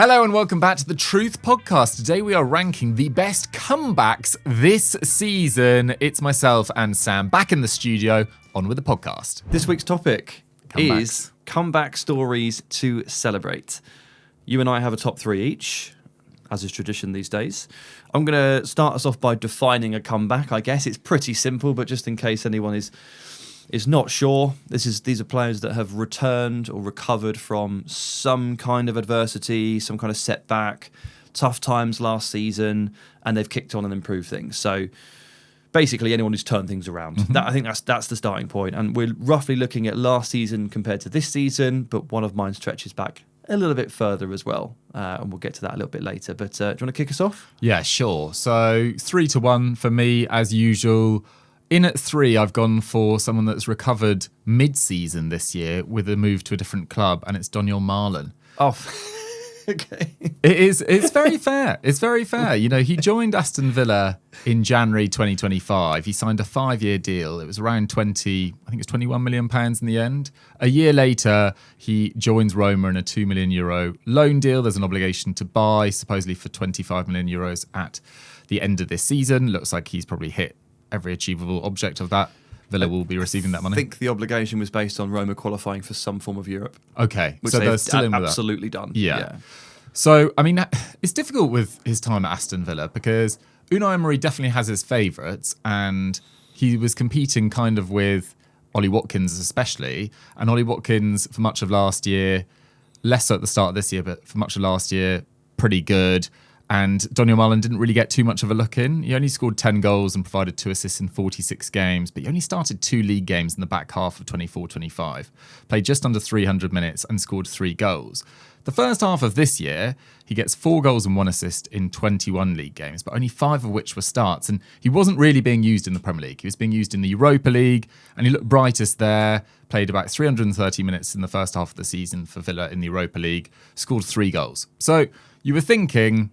Hello and welcome back to the Truth Podcast. Today we are ranking the best comebacks this season. It's myself and Sam back in the studio, on with the podcast. This week's topic is comeback stories to celebrate. You and I have a top three each, as is tradition these days. I'm going to start us off by defining a comeback. I guess it's pretty simple, but just in case anyone is not sure, these are players that have returned or recovered from some kind of adversity, some kind of setback, tough times last season, and they've kicked on and improved things. So basically anyone who's turned things around. Mm-hmm. I think that's the starting point. And we're roughly looking at last season compared to this season, but one of mine stretches back a little bit further as well. And we'll get to that a little bit later. But do you want to kick us off? Yeah, sure. So 3-1 for me, as usual. In at 3, I've gone for someone that's recovered mid-season this year with a move to a different club, and it's Donyell Malen. Oh, okay. It's very fair. It's very fair. You know, he joined Aston Villa in January 2025. He signed a 5-year deal. It was around 21 million pounds in the end. A year later, he joins Roma in a €2 million loan deal. There's an obligation to buy, supposedly for €25 million at the end of this season. Looks like he's probably hit every achievable object of that. Villa will be receiving that money. I think the obligation was based on Roma qualifying for some form of Europe. Okay, which so they've they're still in with absolutely done. Yeah. So, I mean, it's difficult with his time at Aston Villa because Unai Emery definitely has his favourites, and he was competing kind of with Ollie Watkins especially, and Ollie Watkins for much of last year, less so at the start of this year, but for much of last year, pretty good. And Donyell Malen didn't really get too much of a look in. He only scored 10 goals and provided 2 assists in 46 games, but he only started 2 league games in the back half of 24-25, played just under 300 minutes and scored 3 goals. The first half of this year, he gets 4 goals and 1 assist in 21 league games, but only 5 of which were starts. And he wasn't really being used in the Premier League. He was being used in the Europa League, and he looked brightest there, played about 330 minutes in the first half of the season for Villa in the Europa League, scored 3 goals. So you were thinking,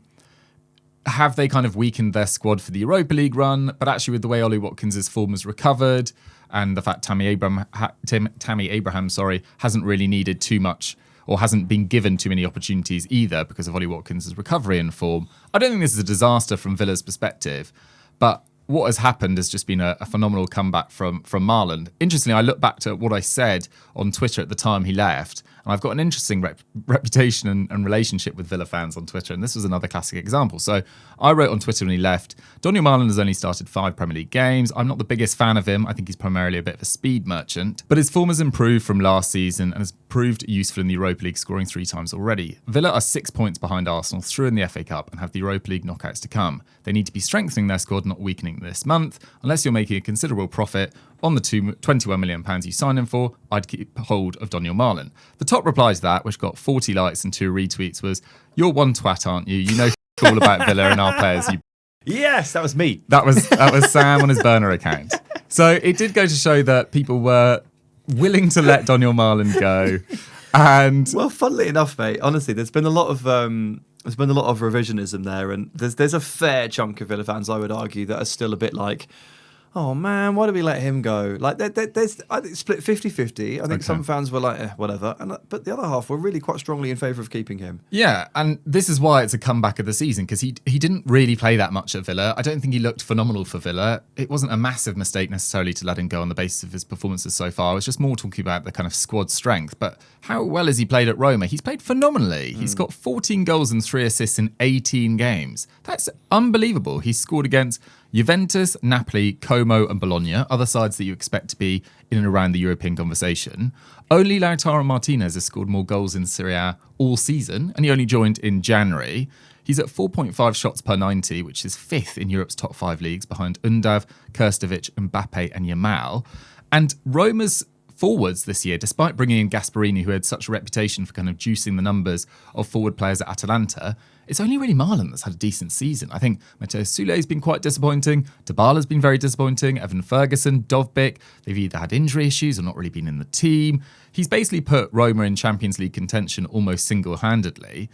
have they kind of weakened their squad for the Europa League run? But actually, with the way Ollie Watkins' form has recovered, and the fact Tammy Abraham hasn't really needed too much, or hasn't been given too many opportunities either because of Ollie Watkins' recovery in form, I don't think this is a disaster from Villa's perspective. But what has happened has just been a phenomenal comeback from Malen. Interestingly, I look back to what I said on Twitter at the time he left, and I've got an interesting reputation and relationship with Villa fans on Twitter, and this was another classic example. So I wrote on Twitter when he left, Donyell Malen has only started 5 Premier League games. I'm not the biggest fan of him. I think he's primarily a bit of a speed merchant, but his form has improved from last season and has proved useful in the Europa League, scoring 3 times already. Villa are 6 points behind Arsenal through in the FA Cup and have the Europa League knockouts to come. They need to be strengthening their squad, not weakening this month. Unless you're making a considerable profit on the £21 million you signed him for, I'd keep hold of Donyell Malen. The top reply to that, which got 40 likes and 2 retweets, was, "You're one twat, aren't you? You know all about Villa and our players." Yes, that was me. That was Sam on his burner account. So it did go to show that people were willing to let Donyell Malen go. And well, funnily enough, mate, honestly, there's been a lot of revisionism there, and there's a fair chunk of Villa fans, I would argue, that are still a bit like, oh man, why did we let him go? Like, there's I think split 50-50. I think some fans were like, whatever, but the other half were really quite strongly in favour of keeping him. Yeah, and this is why it's a comeback of the season, because he didn't really play that much at Villa. I don't think he looked phenomenal for Villa. It wasn't a massive mistake necessarily to let him go on the basis of his performances so far. I was just more talking about the kind of squad strength. But how well has he played at Roma? He's played phenomenally. He's got 14 goals and 3 assists in 18 games. That's unbelievable. He's scored against Juventus, Napoli, Como and Bologna, other sides that you expect to be in and around the European conversation. Only Lautaro Martinez has scored more goals in Serie A all season, and he only joined in January. He's at 4.5 shots per 90, which is 5th in Europe's top 5 leagues, behind Undav, Krstovic, Mbappe and Yamal. And Roma's forwards this year, despite bringing in Gasperini, who had such a reputation for kind of juicing the numbers of forward players at Atalanta, it's only really Malen that's had a decent season. I think Matheus Nunes has been quite disappointing. Dybala's been very disappointing. Evan Ferguson, Dovbyk, they've either had injury issues or not really been in the team. He's basically put Roma in Champions League contention almost single-handedly.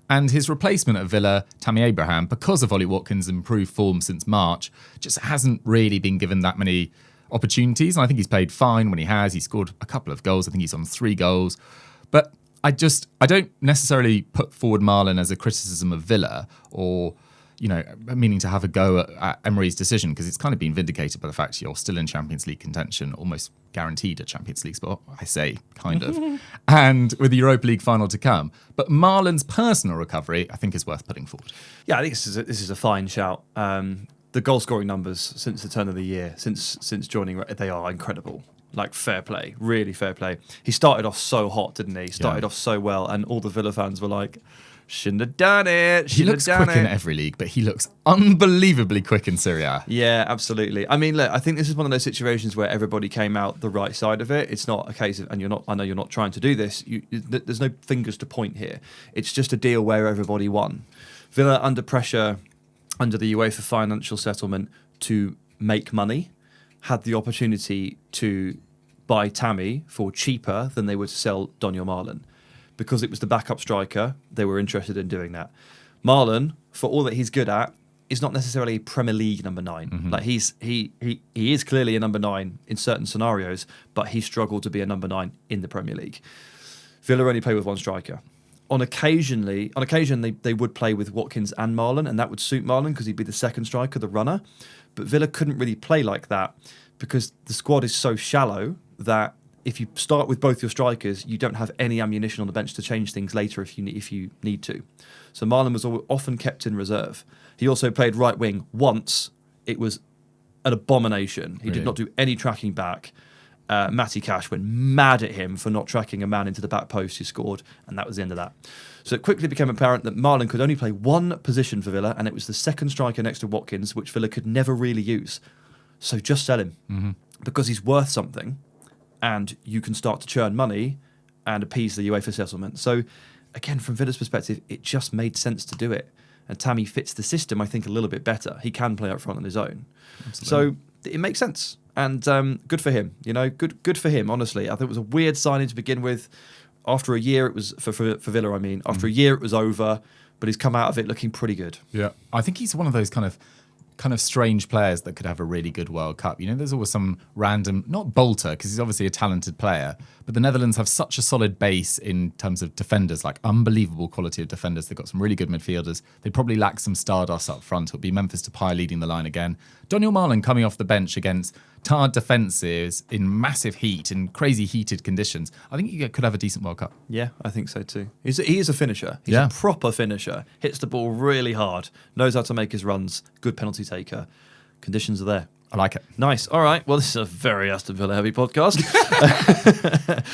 And his replacement at Villa, Tammy Abraham, because of Ollie Watkins' improved form since March, just hasn't really been given that many opportunities. And I think he's played fine when he has. He scored a couple of goals. I think he's on 3 goals. But I don't necessarily put forward Malen as a criticism of Villa or, meaning to have a go at Emery's decision, because it's kind of been vindicated by the fact you're still in Champions League contention, almost guaranteed a Champions League spot, I say, kind of, and with the Europa League final to come. But Malen's personal recovery, I think, is worth putting forward. Yeah, I think this is a fine shout. The goal-scoring numbers since the turn of the year, since joining, they are incredible. Like, fair play, really fair play. He started off so hot, didn't he? Started off so well, and all the Villa fans were like, shouldn't have done it. He looks quick in every league, but he looks unbelievably quick in Serie A. Yeah, absolutely. I mean, look, I think this is one of those situations where everybody came out the right side of it. It's not a case of, and I know you're not trying to do this. There's no fingers to point here. It's just a deal where everybody won. Villa under pressure, under the UEFA financial settlement to make money, had the opportunity to buy Tammy for cheaper than they were to sell Donyell Malen. Because it was the backup striker, they were interested in doing that. Malen, for all that he's good at, is not necessarily a Premier League number 9. Mm-hmm. Like he is clearly a number 9 in certain scenarios, but he struggled to be a number 9 in the Premier League. Villa only play with one striker. On occasion, they would play with Watkins and Malen, and that would suit Malen because he'd be the second striker, the runner. But Villa couldn't really play like that because the squad is so shallow that if you start with both your strikers, you don't have any ammunition on the bench to change things later if you need to. So Malen was often kept in reserve. He also played right wing once. It was an abomination. He did not do any tracking back. Matty Cash went mad at him for not tracking a man into the back post who scored, and that was the end of that. So it quickly became apparent that Malen could only play one position for Villa, and it was the second striker next to Watkins, which Villa could never really use. So just sell him because he's worth something, and you can start to churn money and appease the UEFA settlement. So again, from Villa's perspective, it just made sense to do it. And Tammy fits the system, I think, a little bit better. He can play up front on his own. Absolutely. So it makes sense. And good for him, good for him, honestly. I think it was a weird signing to begin with. After a year, it was, for Villa, after a year it was over, but he's come out of it looking pretty good. Yeah, I think he's one of those kind of strange players that could have a really good World Cup. There's always some random, not bolter, because he's obviously a talented player, but the Netherlands have such a solid base in terms of defenders, like unbelievable quality of defenders. They've got some really good midfielders. They probably lack some stardust up front. It'll be Memphis Depay leading the line again. Donyell Malen coming off the bench against tired defences in massive heat, in crazy heated conditions. I think he could have a decent World Cup. Yeah, I think so too. He is a finisher. He's a proper finisher. Hits the ball really hard. Knows how to make his runs. Good penalty taker. Conditions are there. I like it. Nice. All right. Well, this is a very Aston Villa heavy podcast.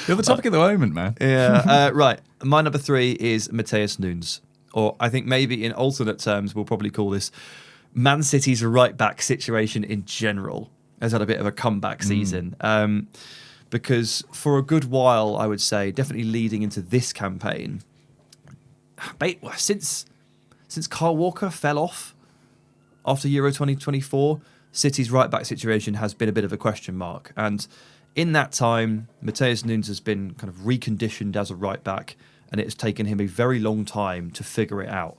You're the topic at the moment, man. Yeah. Right. My number 3 is Matheus Nunes. Or I think maybe in alternate terms, we'll probably call this Man City's right back situation in general has had a bit of a comeback season. Because for a good while, I would say, definitely leading into this campaign, since Kyle Walker fell off after Euro 2024, City's right-back situation has been a bit of a question mark. And in that time, Matheus Nunes has been kind of reconditioned as a right-back, and it has taken him a very long time to figure it out.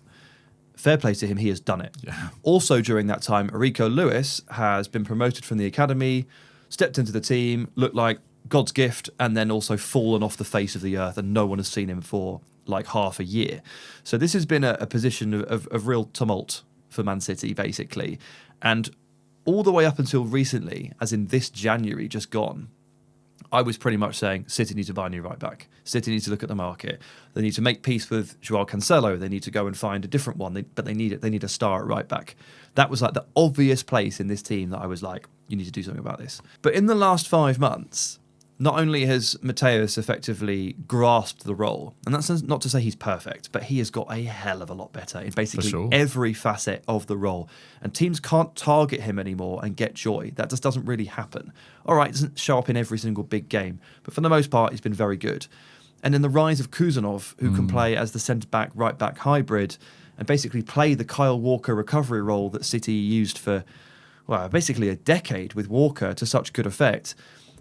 Fair play to him, he has done it. Yeah. Also during that time, Rico Lewis has been promoted from the academy, stepped into the team, looked like God's gift, and then also fallen off the face of the earth, and no one has seen him for like half a year. So this has been a position of real tumult for Man City, basically. And all the way up until recently, as in this January just gone, I was pretty much saying City need to buy a new right back. City need to look at the market. They need to make peace with Joao Cancelo. They need to go and find a different one. But they need it. They need a star at right back. That was like the obvious place in this team that I was like, you need to do something about this. But in the last 5 months, not only has Matheus effectively grasped the role, and that's not to say he's perfect, but he has got a hell of a lot better in basically every facet of the role. And teams can't target him anymore and get joy. That just doesn't really happen. All right, it doesn't show up in every single big game, but for the most part, he's been very good. And then the rise of Kuzanov, who can play as the centre-back, right-back hybrid, and basically play the Kyle Walker recovery role that City used for, well, basically a decade with Walker to such good effect,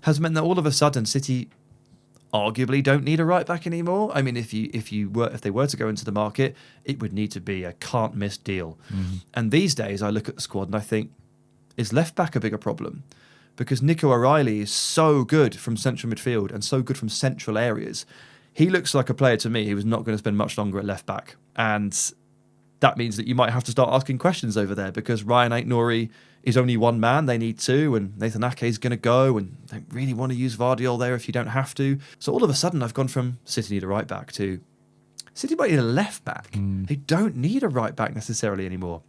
has meant that all of a sudden City arguably don't need a right back anymore. I mean, if they were to go into the market, it would need to be a can't miss deal. And these days, I look at the squad and I think, is left back a bigger problem? Because Nico O'Reilly is so good from central midfield and so good from central areas. he looks like a player to me who was not going to spend much longer at left back. And that means that you might have to start asking questions over there, because Ryan Aït-Nouri is only one man. They need two, and Nathan Ake is going to go, and they don't really want to use Vardiol there if you don't have to. So all of a sudden, I've gone from City need a right back to City might need a left back. They don't need a right back necessarily anymore.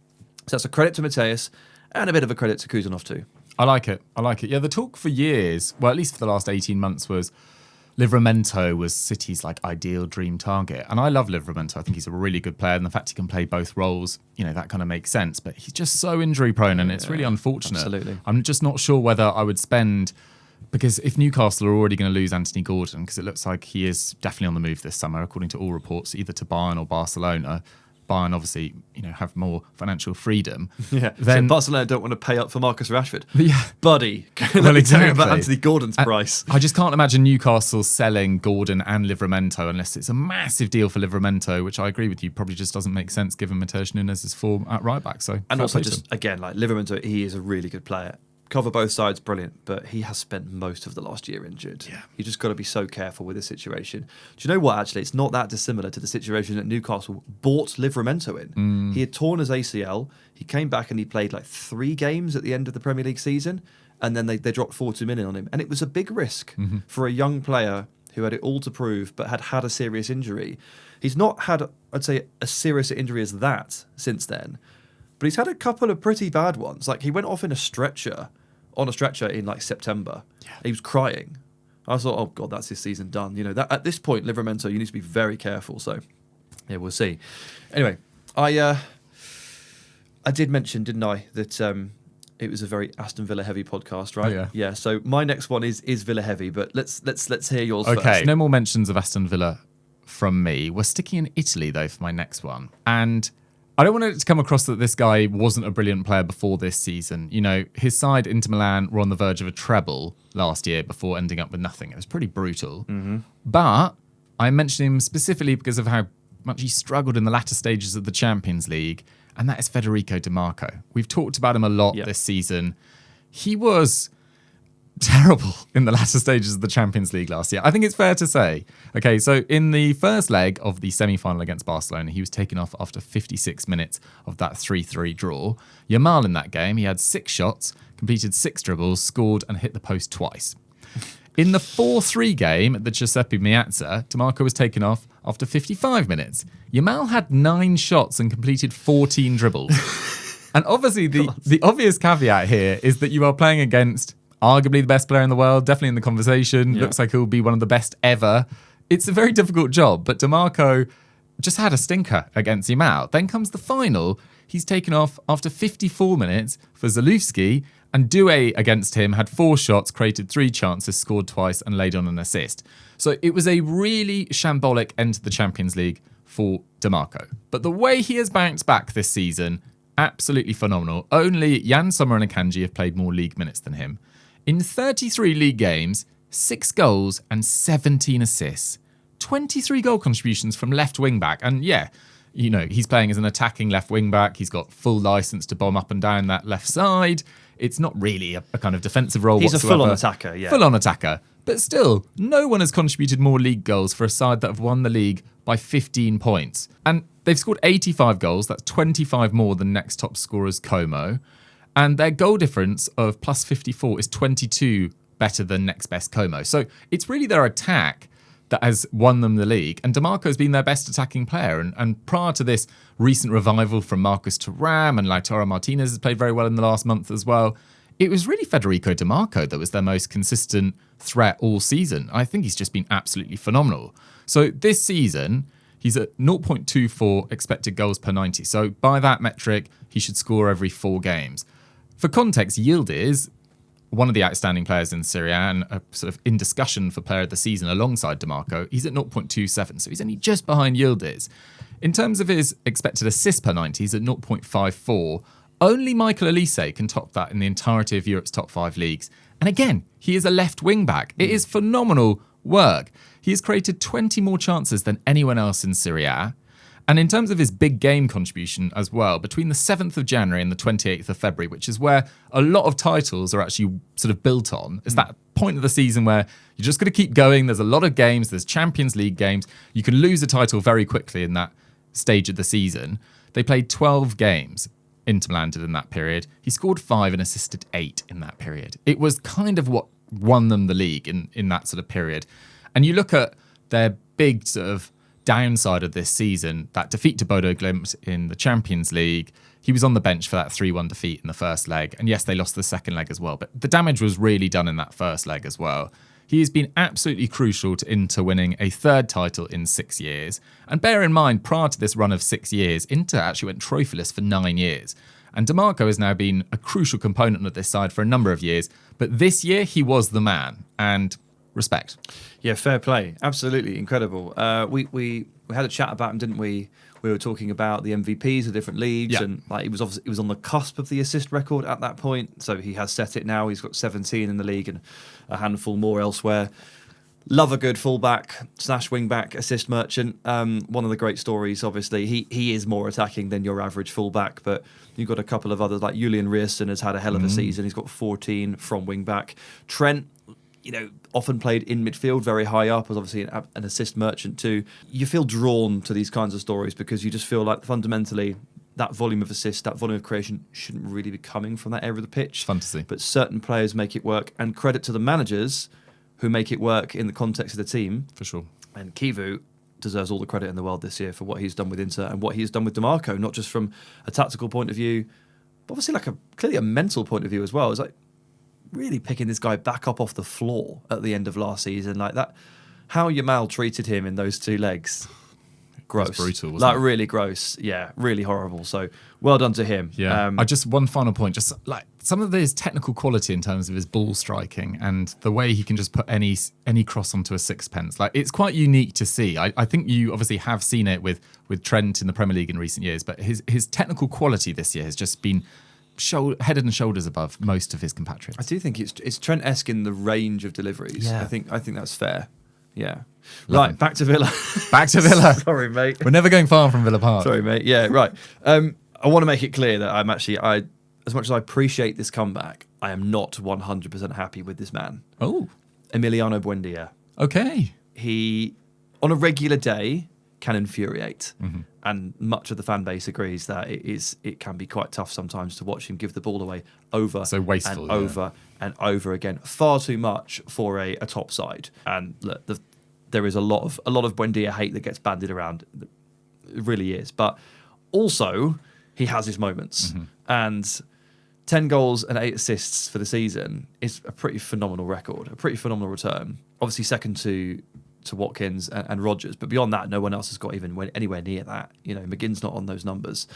So that's a credit to Matheus and a bit of a credit to Kuzanov too. I like it. Yeah, the talk for years, well, at least for the last 18 months, was Livramento was City's like ideal dream target. And I love Livramento. I think he's a really good player. And the fact he can play both roles, that kind of makes sense. But he's just so injury prone, and it's really unfortunate. Absolutely. I'm just not sure whether I would spend, because if Newcastle are already going to lose Anthony Gordon, because it looks like he is definitely on the move this summer, according to all reports, either to Bayern or Barcelona. Bayern obviously, have more financial freedom. Yeah. Then so Barcelona don't want to pay up for Marcus Rashford. Yeah. Buddy, Well, exactly. about Anthony Gordon's price. I just can't imagine Newcastle selling Gordon and Livramento unless it's a massive deal for Livramento, which I agree with you probably just doesn't make sense given Matheus Nunes' form at right back. So and also just again, like Livramento, he is a really good player. Cover both sides, brilliant, but he has spent most of the last year injured. Yeah. You just got to be so careful with this situation. Do you know what, actually? It's not that dissimilar to the situation that Newcastle bought Livramento in. He had torn his ACL. He came back and he played like 3 games at the end of the Premier League season, and then they dropped 40 million on him. And it was a big risk for a young player who had it all to prove but had a serious injury. He's not had, I'd say, a serious injury as that since then, but he's had a couple of pretty bad ones. Like he went off on a stretcher in like September. Yeah. He was crying. I thought, oh God, that's his season done. That at this point, Livramento, you need to be very careful. So, yeah, we'll see. Anyway, I did mention, didn't I, that it was a very Aston Villa heavy podcast, right? Oh, yeah. So my next one is Villa heavy, but let's hear yours first. Okay. No more mentions of Aston Villa from me. We're sticking in Italy though for my next one, and I don't want it to come across that this guy wasn't a brilliant player before this season. His side, Inter Milan, were on the verge of a treble last year before ending up with nothing. It was pretty brutal. But I mentioned him specifically because of how much he struggled in the latter stages of the Champions League, and that is Federico Dimarco. We've talked about him a lot this season. He was terrible in the latter stages of the Champions League last year. I think it's fair to say. Okay, so in the first leg of the semi-final against Barcelona, he was taken off after 56 minutes of that 3-3 draw. Yamal in that game, he had 6 shots, completed 6 dribbles, scored and hit the post twice. In the 4-3 game at the Giuseppe Meazza, Dimarco was taken off after 55 minutes. Yamal had 9 shots and completed 14 dribbles. And obviously the obvious caveat here is that you are playing against arguably the best player in the world, definitely in the conversation. Looks like he'll be one of the best ever. It's a very difficult job, but Dimarco just had a stinker against Yamal. Then comes the final. He's taken off after 54 minutes for Zalewski, and Dougie against him had 4 shots, created 3 chances, scored twice, and laid on an assist. So it was a really shambolic end to the Champions League for Dimarco. But the way he has bounced back this season, absolutely phenomenal. Only Jan Sommer and Akanji have played more league minutes than him. In 33 league games, 6 goals and 17 assists. 23 goal contributions from left wing back. And he's playing as an attacking left wing back. He's got full license to bomb up and down that left side. It's not really a kind of defensive role whatsoever. He's a full-on attacker, yeah. Full-on attacker. But still, no one has contributed more league goals for a side that have won the league by 15 points. And they've scored 85 goals. That's 25 more than next top scorers Como. And their goal difference of plus 54 is 22 better than next best Como. So it's really their attack that has won them the league. And Dimarco has been their best attacking player. And prior to this recent revival from Marcus Thuram, and Lautaro Martinez has played very well in the last month as well, it was really Federico Dimarco that was their most consistent threat all season. I think he's just been absolutely phenomenal. So this season, he's at 0.24 expected goals per 90. So by that metric, he should score every 4 games. For context, Yildiz, one of the outstanding players in Serie A and a sort of in discussion for player of the season alongside Dimarco, he's at 0.27, so he's only just behind Yildiz. In terms of his expected assists per 90, he's at 0.54. Only Michael Olise can top that in the entirety of Europe's top 5 leagues. And again, he is a left wing back. It is phenomenal work. He has created 20 more chances than anyone else in Serie A. And in terms of his big game contribution as well, between the 7th of January and the 28th of February, which is where a lot of titles are actually sort of built on, it's that point of the season where you're just going to keep going. There's a lot of games. There's Champions League games. You can lose a title very quickly in that stage of the season. They played 12 games. Inter Milan did in that period. He scored 5 and assisted 8 in that period. It was kind of what won them the league in that sort of period. And you look at their big sort of downside of this season, that defeat to Bodo Glimt in the Champions League. He was on the bench for that 3-1 defeat in the first leg. And yes, they lost the second leg as well. But the damage was really done in that first leg as well. He has been absolutely crucial to Inter winning a third title in 6 years. And bear in mind, prior to this run of 6 years, Inter actually went trophyless for 9 years. And Dimarco has now been a crucial component of this side for a number of years. But this year, he was the man. And respect. Yeah, fair play. Absolutely incredible. We had a chat about him, didn't we? We were talking about the MVPs of different leagues, and like he was on the cusp of the assist record at that point. So he has set it now. He's got 17 in the league and a handful more elsewhere. Love a good fullback / wingback assist merchant. One of the great stories, obviously. He is more attacking than your average fullback, but you've got a couple of others like Julian Rierson has had a hell of a season. He's got 14 from wingback. Trent, often played in midfield, very high up, as obviously an assist merchant too. You feel drawn to these kinds of stories because you just feel like fundamentally that volume of assists, that volume of creation shouldn't really be coming from that area of the pitch. Fun to see. But certain players make it work, and credit to the managers who make it work in the context of the team. For sure. And Kivu deserves all the credit in the world this year for what he's done with Inter and what he's done with Dimarco, not just from a tactical point of view, but obviously clearly a mental point of view as well. It's like really picking this guy back up off the floor at the end of last season, like that. How Yamal treated him in those 2 legs, gross. That's brutal, wasn't it? Really gross. Yeah, really horrible. So well done to him. Yeah. One final point, just like some of his technical quality in terms of his ball striking and the way he can just put any cross onto a sixpence. Like, it's quite unique to see. I think you obviously have seen it with Trent in the Premier League in recent years, but his technical quality this year has just been head and shoulders above most of his compatriots. I do think it's Trent-esque in the range of deliveries. Yeah. I think that's fair. Yeah. Love back to Villa. Back to Villa. Sorry, mate. We're never going far from Villa Park. Sorry, mate. Yeah, right. I want to make it clear that I'm actually, as much as I appreciate this comeback, I am not 100% happy with this man. Oh. Emiliano Buendia. Okay. He, on a regular day, can infuriate. Mm-hmm. And much of the fan base agrees that it can be quite tough sometimes to watch him give the ball away over so wasteful, and over and over again. Far too much for a top side. And look, there is a lot of Buendia hate that gets bandied around. It really is. But also, he has his moments. Mm-hmm. And 10 goals and 8 assists for the season is a pretty phenomenal record, a pretty phenomenal return. Obviously second to Watkins and Rodgers, but beyond that, no one else has got even anywhere near that. McGinn's not on those numbers.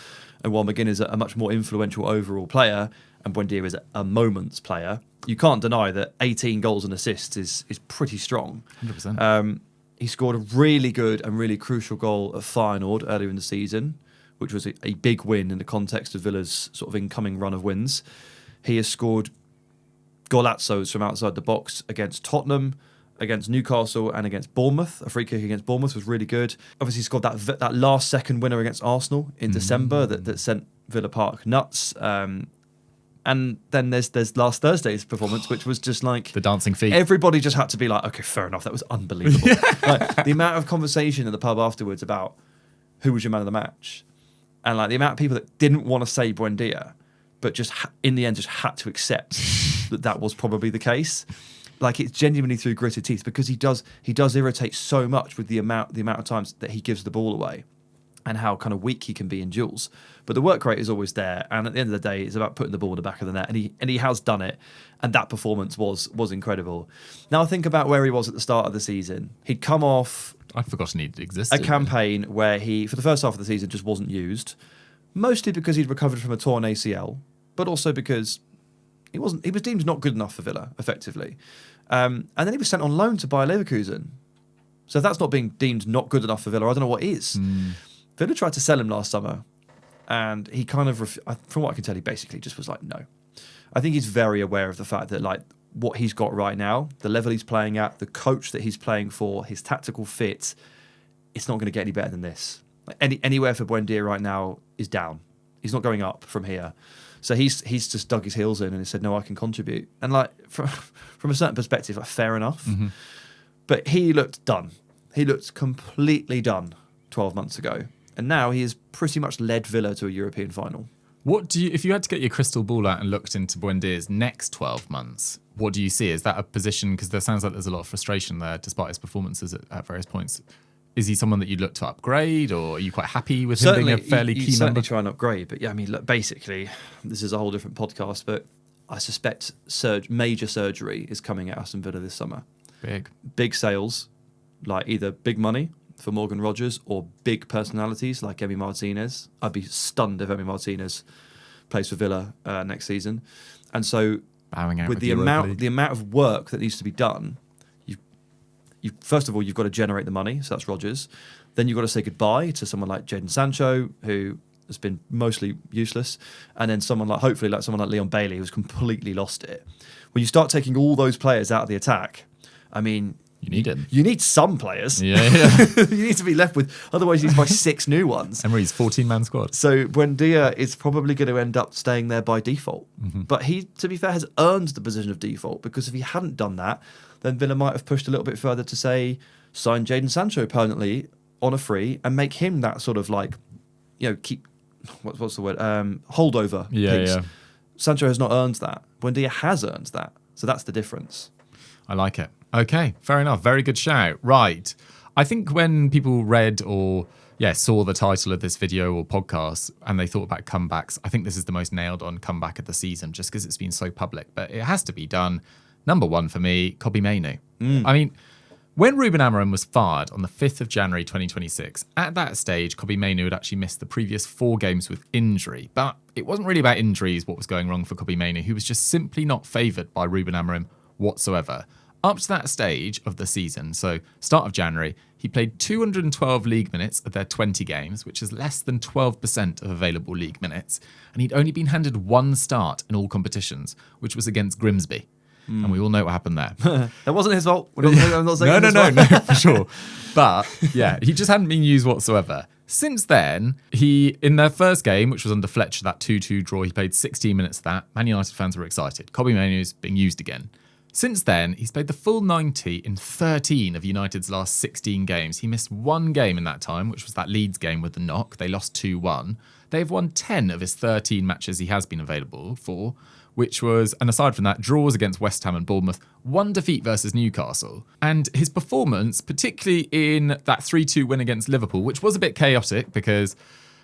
And while McGinn is a much more influential overall player, and Buendia is a moments player, you can't deny that 18 goals and assists is pretty strong. 100%. He scored a really good and really crucial goal at Feyenoord earlier in the season, which was a big win in the context of Villa's sort of incoming run of wins. He has scored golazzos from outside the box against Tottenham, against Newcastle, and against Bournemouth. A free kick against Bournemouth was really good. Obviously, he scored that last second winner against Arsenal in December that sent Villa Park nuts. And then there's last Thursday's performance, which was just like the dancing feet. Everybody just had to be like, okay, fair enough, that was unbelievable. Like, the amount of conversation in the pub afterwards about who was your man of the match, and like the amount of people that didn't want to say Buendia, but just in the end just had to accept that was probably the case. Like, it's genuinely through gritted teeth, because he does irritate so much with the amount of times that he gives the ball away and how kind of weak he can be in duels. But the work rate is always there, and at the end of the day, it's about putting the ball in the back of the net, and he has done it, and that performance was incredible. Now I think about where he was at the start of the season. He'd come off I'd forgotten he'd existed. A campaign where he, for the first half of the season, just wasn't used, mostly because he'd recovered from a torn ACL, but also because he was deemed not good enough for Villa, effectively. And then he was sent on loan to Bayer Leverkusen. So if that's not being deemed not good enough for Villa, I don't know what is. Villa tried to sell him last summer, and he kind of, from what I can tell, he basically just was like, no. I think he's very aware of the fact that, like, what he's got right now, the level he's playing at, the coach that he's playing for, his tactical fit, it's not going to get any better than this. Anywhere for Buendia right now is down. He's not going up from here. So he's just dug his heels in and he said, no, I can contribute. And like from a certain perspective, like, fair enough. Mm-hmm. But he looked done. He looked completely done 12 months ago. And now he has pretty much led Villa to a European final. If you had to get your crystal ball out and looked into Buendia's next 12 months, what do you see? Is that a position, because there sounds like there's a lot of frustration there despite his performances at various points. Is he someone that you'd look to upgrade, or are you quite happy with him being a fairly key certainly member? Try and upgrade, but yeah, I mean, look, basically, this is a whole different podcast, but I suspect major surgery is coming at Aston Villa this summer. Big sales, like either big money for Morgan Rogers or big personalities like Emi Martinez. I'd be stunned if Emi Martinez plays for Villa next season. And so, with the amount of work that needs to be done, first of all, you've got to generate the money, so that's Rodgers. Then you've got to say goodbye to someone like Jadon Sancho, who has been mostly useless, and then someone like Leon Bailey, who's completely lost it. When you start taking all those players out of the attack, I mean, you need it. You need some players. Yeah. You need to be left with, otherwise you need to buy 6 new ones. Emery's 14-man squad. So Buendia is probably going to end up staying there by default. Mm-hmm. But he, to be fair, has earned the position of default, because if he hadn't done that, then Villa might have pushed a little bit further to say, sign Jadon Sancho permanently on a free and make him that sort of like, keep, what's the word? Holdover piece. Yeah. Sancho has not earned that. Buendia has earned that. So that's the difference. I like it. Okay, fair enough. Very good shout. Right. I think when people read or saw the title of this video or podcast and they thought about comebacks, I think this is the most nailed on comeback of the season, just because it's been so public. But it has to be done. Number one for me, Kobbie Mainoo. I mean, when Ruben Amorim was fired on the 5th of January 2026, at that stage, Kobbie Mainoo had actually missed the previous 4 games with injury. But it wasn't really about injuries what was going wrong for Kobbie Mainoo, who was just simply not favoured by Ruben Amorim whatsoever. Up to that stage of the season, so start of January, he played 212 league minutes of their 20 games, which is less than 12% of available league minutes. And he'd only been handed 1 start in all competitions, which was against Grimsby. And we all know what happened there. That wasn't his fault. I'm not saying no, for sure. But yeah, he just hadn't been used whatsoever. Since then, in their first game, which was under Fletcher, that 2-2 draw, he played 16 minutes of that. Man United fans were excited. Kobbie Mainoo's being used again. Since then, he's played the full 90 in 13 of United's last 16 games. He missed 1 game in that time, which was that Leeds game with the knock. They lost 2-1. They've won 10 of his 13 matches he has been available for, which was, and aside from that, draws against West Ham and Bournemouth, 1 defeat versus Newcastle. And his performance, particularly in that 3-2 win against Liverpool, which was a bit chaotic because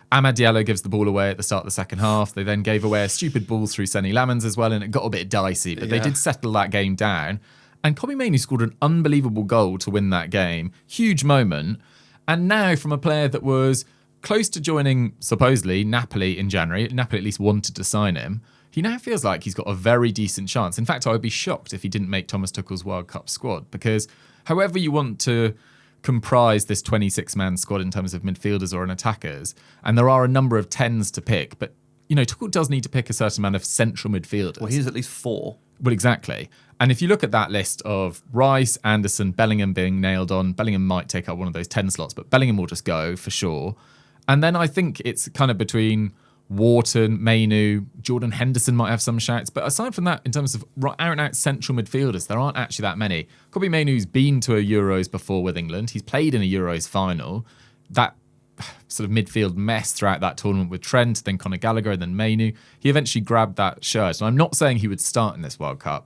Amad Diallo gives the ball away at the start of the second half. They then gave away a stupid ball through Senny Lamens as well, and it got a bit dicey, but they did settle that game down. And Kobbie Mainoo scored an unbelievable goal to win that game. Huge moment. And now from a player that was close to joining, supposedly, Napoli in January, Napoli at least wanted to sign him, he now feels like he's got a very decent chance. In fact, I would be shocked if he didn't make Thomas Tuchel's World Cup squad, because however you want to comprise this 26-man squad in terms of midfielders or attackers, and there are a number of 10s to pick, but Tuchel does need to pick a certain amount of central midfielders. Well, he has at least 4. Well, exactly. And if you look at that list of Rice, Anderson, Bellingham being nailed on, Bellingham might take up one of those 10 slots, but Bellingham will just go for sure. And then I think it's kind of between Wharton, Mainoo, Jordan Henderson might have some shouts. But aside from that, in terms of out-and-out central midfielders, there aren't actually that many. Kobbie Mainoo's been to a Euros before with England. He's played in a Euros final. That sort of midfield mess throughout that tournament with Trent, then Conor Gallagher, then Mainoo. He eventually grabbed that shirt. And I'm not saying he would start in this World Cup,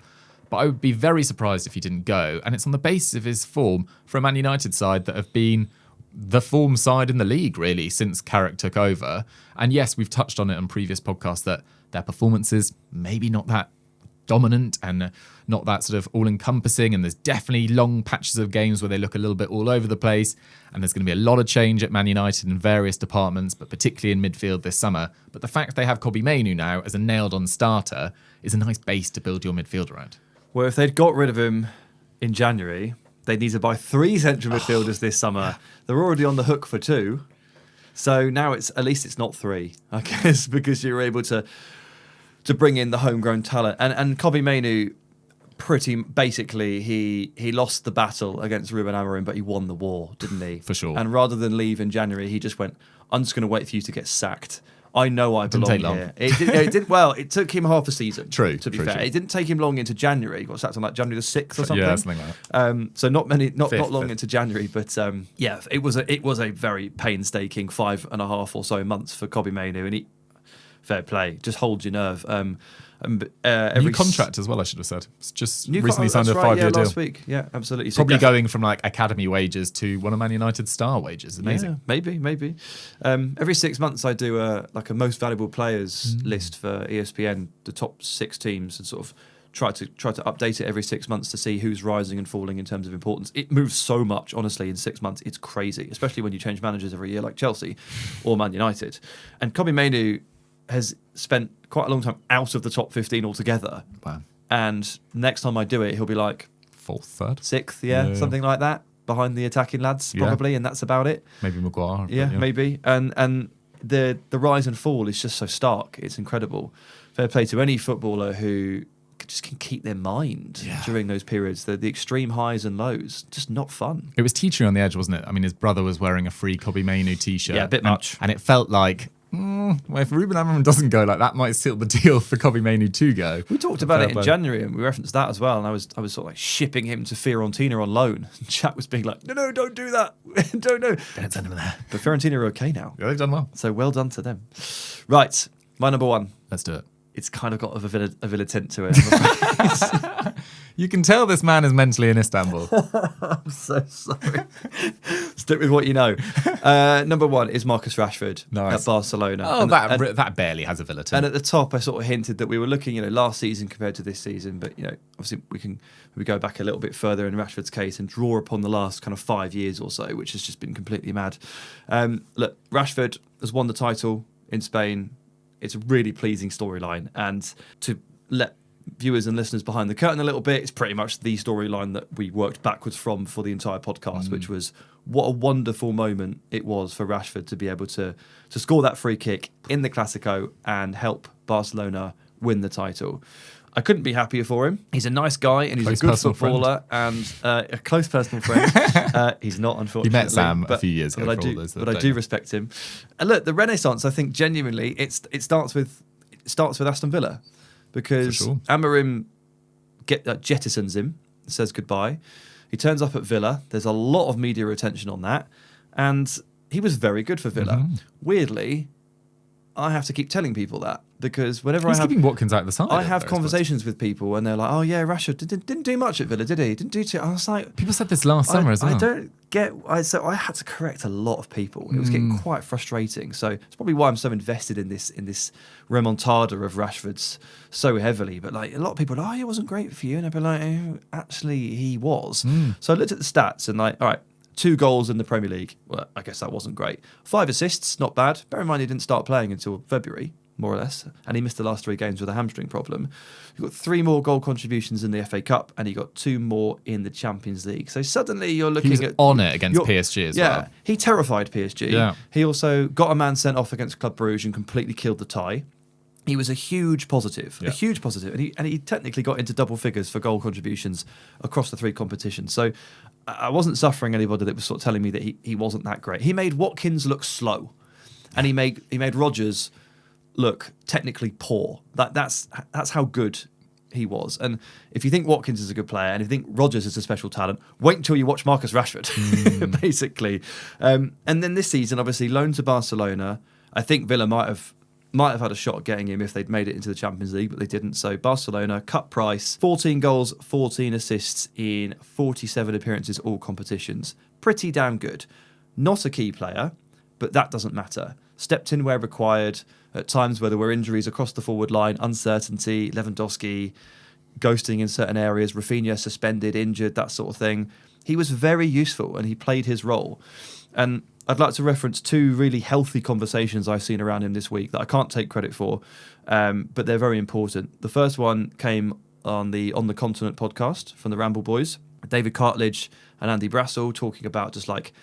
but I would be very surprised if he didn't go. And it's on the basis of his form for a Man United side that have been the form side in the league, really, since Carrick took over. And yes, we've touched on it on previous podcasts that their performances maybe not that dominant and not that sort of all-encompassing, and there's definitely long patches of games where they look a little bit all over the place, and there's going to be a lot of change at Man United in various departments, but particularly in midfield this summer. But the fact they have Kobbie Mainoo now as a nailed-on starter is a nice base to build your midfield around. Well, if they'd got rid of him in January, they'd need to buy 3 central midfielders this summer. They're already on the hook for 2. So now at least it's not 3, I guess, because you're able to bring in the homegrown talent. And Kobbie Mainoo, basically he lost the battle against Ruben Amorim, but he won the war, didn't he? For sure. And rather than leave in January, he just went, I'm just going to wait for you to get sacked. I know I belong here. It did well. It took him half a season. True. To be fair, it didn't take him long into January. He got sacked on like January the 6th or something. Yeah, something like that. So not long into January, but yeah, it was a very painstaking 5.5 or so months for Kobbie Mainoo, and fair play, just hold your nerve. New contract as well, I should have said. It's just recently signed a 5-year deal. Last week. Yeah, absolutely. So probably going from like academy wages to one of Man United's star wages. Amazing. Yeah, maybe. Every 6 months I do a most valuable players list for ESPN, the top 6 teams, and sort of try to update it every 6 months to see who's rising and falling in terms of importance. It moves so much, honestly, in 6 months. It's crazy, especially when you change managers every year like Chelsea or Man United. And Kobbie Mainoo has spent quite a long time out of the top 15 altogether. Wow. And next time I do it, he'll be like 4th, 3rd, 6th, something like that, behind the attacking lads probably, and that's about it. Maybe Maguire. Yeah, maybe. And the rise and fall is just so stark. It's incredible. Fair play to any footballer who just can keep their mind during those periods. The extreme highs and lows, just not fun. It was teetering on the edge, wasn't it? I mean, his brother was wearing a free Kobbie Mainoo t-shirt. Yeah, a bit much. And it felt like, well, if Ruben Amorim doesn't go, like that might seal the deal for Kobbie Mainoo to go. We talked about it in January, and we referenced that as well. And I was sort of like shipping him to Fiorentina on loan. And Chat was being like, no, don't do that. Don't send him there. But Fiorentina are okay now. Yeah, they've done well. So well done to them. Right, my number 1. Let's do it. It's kind of got a Villa tint to it, I'm afraid. You can tell this man is mentally in Istanbul. I'm so sorry. Stick with what you know. Number 1 is Marcus Rashford at Barcelona. Oh, that barely has a Villa tint. And at the top, I sort of hinted that we were looking, last season compared to this season. But, obviously we go back a little bit further in Rashford's case and draw upon the last kind of 5 years or so, which has just been completely mad. Look, Rashford has won the title in Spain. It's a really pleasing storyline, and to let viewers and listeners behind the curtain a little bit, it's pretty much the storyline that we worked backwards from for the entire podcast, which was what a wonderful moment it was for Rashford to be able to score that free kick in the Clásico and help Barcelona win the title. I couldn't be happier for him. He's a nice guy and he's a good footballer and a close personal friend. He's not, unfortunately. He met Sam a few years ago. But I do respect him. And look, the Renaissance, I think genuinely, it starts with Aston Villa, because Amorim jettisons him, says goodbye. He turns up at Villa. There's a lot of media attention on that, and he was very good for Villa. Weirdly, I have to keep telling people that, because whenever He's keeping Watkins out the side. I have conversations with people and they're like, "Oh yeah, Rashford didn't do much at Villa, did he? Didn't do too." I was like, people said this last summer as well. I don't get. So I had to correct a lot of people. It was getting quite frustrating. So it's probably why I'm so invested in this remontada of Rashford's so heavily. But like a lot of people, are like, "Oh, it wasn't great for you," and I'd be like, "Oh, actually, he was." So I looked at the stats and like, all right. 2 goals in the Premier League. Well, I guess that wasn't great. 5 assists, not bad. Bear in mind he didn't start playing until February, more or less, and he missed the last 3 games with a hamstring problem. He got 3 more goal contributions in the FA Cup, and he got 2 more in the Champions League. So suddenly you're looking at on it against PSG as well. Yeah, he terrified PSG. Yeah. He also got a man sent off against Club Brugge and completely killed the tie. He was a huge positive, and he technically got into double figures for goal contributions across the 3 competitions. So I wasn't suffering anybody that was sort of telling me that he wasn't that great. He made Watkins look slow, and he made Rodgers look technically poor. That's how good he was. And if you think Watkins is a good player, and if you think Rodgers is a special talent, wait until you watch Marcus Rashford, basically. And then this season, obviously, loaned to Barcelona. I think Villa might have had a shot at getting him if they'd made it into the Champions League, but they didn't. So Barcelona, cut price, 14 goals, 14 assists in 47 appearances, all competitions. Pretty damn good. Not a key player, but that doesn't matter. Stepped in where required, at times where there were injuries across the forward line, uncertainty, Lewandowski ghosting in certain areas, Rafinha suspended, injured, that sort of thing. He was very useful and he played his role. And I'd like to reference 2 really healthy conversations I've seen around him this week that I can't take credit for, but they're very important. The first one came on the Continent podcast from the Ramble Boys. David Cartledge and Andy Brassel talking about just like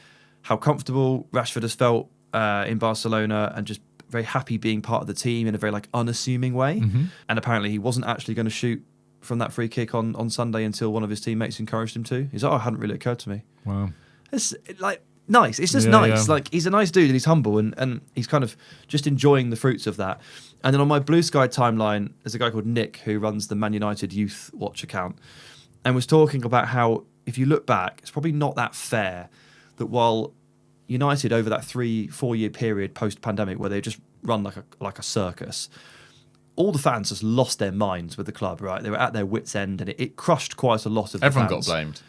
how comfortable Rashford has felt in Barcelona and just very happy being part of the team in a very like unassuming way. And apparently he wasn't actually going to shoot from that free kick on Sunday until one of his teammates encouraged him to. He's like, oh, it hadn't really occurred to me. Wow. It's like nice. It's just nice. Like, he's a nice dude and he's humble and he's kind of just enjoying the fruits of that. And then on my Blue Sky timeline, there's a guy called Nick who runs the Man United Youth Watch account and was talking about how, if you look back, it's probably not that fair that while United over that 3-4 year period post-pandemic where they just run like a circus, all the fans just lost their minds with the club, right? They were at their wits' end and it crushed quite a lot of the Everyone fans. got blamed.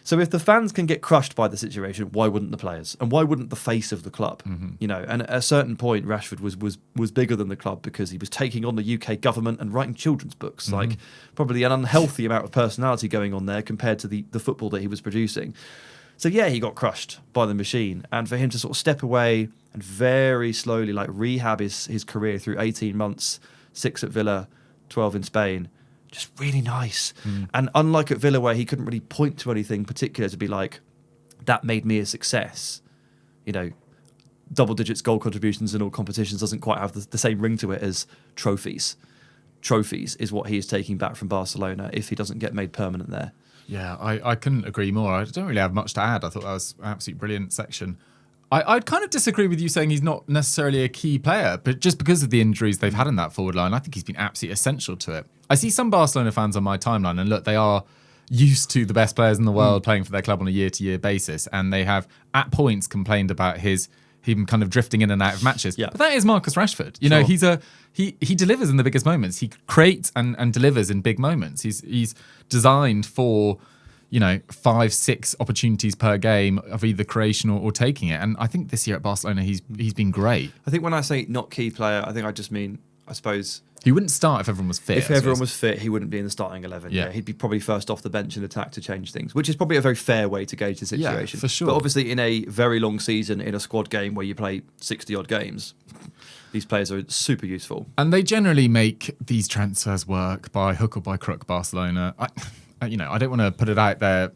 So if the fans can get crushed by the situation, why wouldn't the players? And why wouldn't the face of the club? You know, and at a certain point, Rashford was bigger than the club because he was taking on the UK government and writing children's books. Like, probably an unhealthy amount of personality going on there compared to the football that he was producing. So yeah, he got crushed by the machine. And for him to sort of step away and very slowly like rehab his career through 18 months, 6 at Villa, 12 in Spain, just really nice. And unlike at Villa where he couldn't really point to anything particular to be like, that made me a success, you know, double digits goal contributions in all competitions doesn't quite have the same ring to it as trophies. Trophies is what he is taking back from Barcelona if he doesn't get made permanent there. Yeah, I couldn't agree more. I don't really have much to add. I thought that was an absolutely brilliant section. I'd kind of disagree with you saying he's not necessarily a key player, but just because of the injuries they've had in that forward line, I think he's been absolutely essential to it. I see some Barcelona fans on my timeline, and look, they are used to the best players in the world playing for their club on a year-to-year basis, and they have at points complained about him kind of drifting in and out of matches. Yeah. But that is Marcus Rashford. You know, he delivers in the biggest moments. He creates and delivers in big moments. He's designed for, you know, 5-6 opportunities per game of either creation or taking it. And I think this year at Barcelona, he's been great. I think when I say not key player, I think I just mean, I suppose, he wouldn't start if everyone was fit. if everyone was fit, he wouldn't be in the starting 11. Yeah. He'd be probably first off the bench in attack to change things, which is probably a very fair way to gauge the situation. Yeah, for sure. But obviously in a very long season, in a squad game where you play 60-odd games, these players are super useful. And they generally make these transfers work by hook or by crook, Barcelona. I don't want to put it out there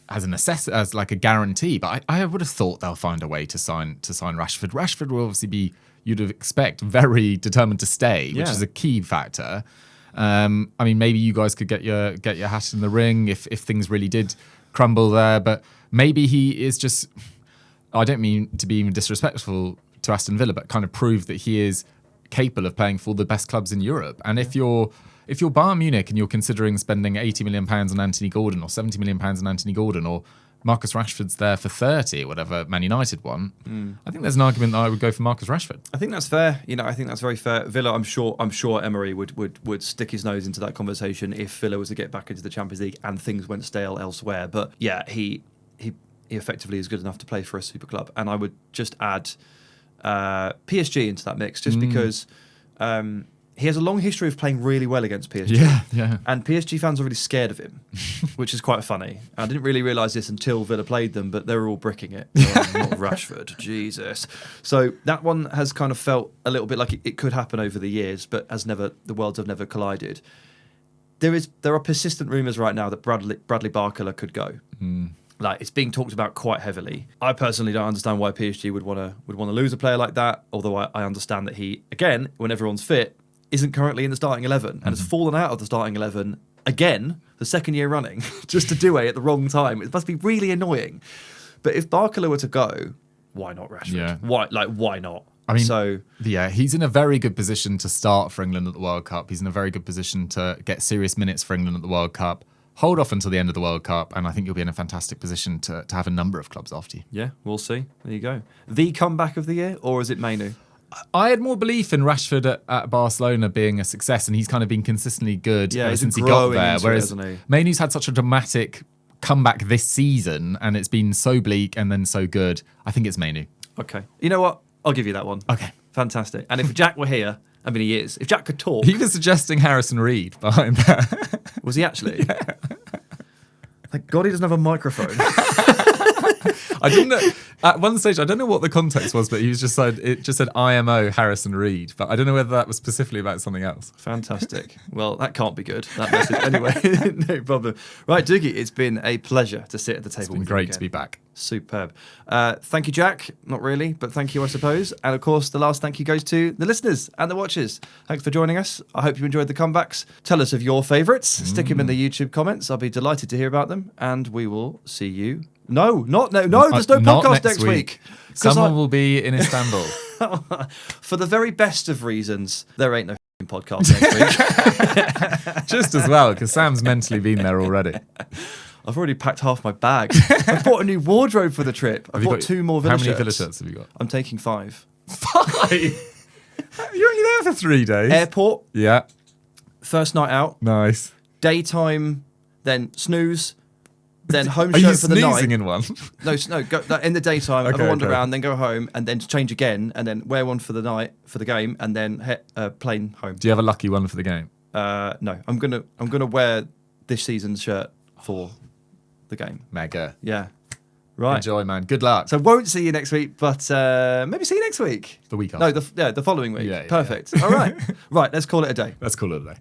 as like a guarantee, but I would have thought they'll find a way to sign Rashford. Rashford will obviously be, you'd expect, very determined to stay, which is a key factor. I mean, maybe you guys could get your hat in the ring if things really did crumble there, but maybe he is just, I don't mean to be even disrespectful to Aston Villa, but kind of prove that he is capable of playing for the best clubs in Europe. And if you're Bayern Munich and you're considering spending £80 million on Anthony Gordon or £70 million on Anthony Gordon, or Marcus Rashford's there for 30, whatever Man United want, I think there's an argument that I would go for Marcus Rashford. I think that's fair. You know, I think that's very fair. Villa, I'm sure Emery would stick his nose into that conversation if Villa was to get back into the Champions League and things went stale elsewhere. But yeah, he effectively is good enough to play for a super club. And I would just add PSG into that mix, just because he has a long history of playing really well against PSG. Yeah. And PSG fans are really scared of him, which is quite funny. I didn't really realise this until Villa played them, but they were all bricking it. Not Rashford, Jesus. So that one has kind of felt a little bit like it could happen over the years, but the worlds have never collided. There are persistent rumours right now that Bradley Barcola could go. Like, it's being talked about quite heavily. I personally don't understand why PSG would want to lose a player like that, although I understand that he, again, when everyone's fit, isn't currently in the starting 11 and has fallen out of the starting 11 again, the second year running, just to do it at the wrong time. It must be really annoying. But if Barcola were to go, why not Rashford? Yeah. Why not? I mean, he's in a very good position to start for England at the World Cup. He's in a very good position to get serious minutes for England at the World Cup. Hold off until the end of the World Cup, and I think you'll be in a fantastic position to have a number of clubs after you. Yeah, we'll see. There you go. The comeback of the year, or is it Mainoo? I had more belief in Rashford at Barcelona being a success, and he's kind of been consistently good ever since he got there. Whereas Mainoo's had such a dramatic comeback this season, and it's been so bleak and then so good. I think it's Mainoo. Okay. You know what? I'll give you that one. Okay. Fantastic. And if Jack were here, I mean, he is. If Jack could talk... He was suggesting Harrison Reed behind that. Was he actually? Yeah. Thank God he doesn't have a microphone. I didn't know. At one stage, I don't know what the context was, but he was just said it just said IMO Harrison Reed, but I don't know whether that was specifically about something else. Fantastic. Well, that can't be good. That message. Anyway, no problem. Right, Dougie, it's been a pleasure to sit at the table. It's been with great you to be back. Superb. Thank you, Jack. Not really, but thank you, I suppose. And of course, the last thank you goes to the listeners and the watchers. Thanks for joining us. I hope you enjoyed the comebacks. Tell us of your favourites. Stick them in the YouTube comments. I'll be delighted to hear about them. And we will see you. No, there's no podcast next week. Someone will be in Istanbul. For the very best of reasons, there ain't no podcast next week. Just as well, because Sam's mentally been there already. I've already packed half my bag. I bought a new wardrobe for the trip. I bought 2 more Villa shirts. How many Villa shirts have you got? I'm taking 5. 5? You're only there for 3 days. Airport. Yeah. First night out. Nice. Daytime, then snooze, then home Are show you for the night. snoozing in one? No, go, in the daytime, have a wander around, then go home, and then change again, and then wear one for the night, for the game, and then plane home. Do you have a lucky one for the game? No, I'm gonna wear this season's shirt for the game. Mega. Yeah. Right. Enjoy, man. Good luck. So won't see you next week, but maybe see you next week. The week after. No, the following week. Yeah, Perfect. All right. Right, let's call it a day. Let's call it a day.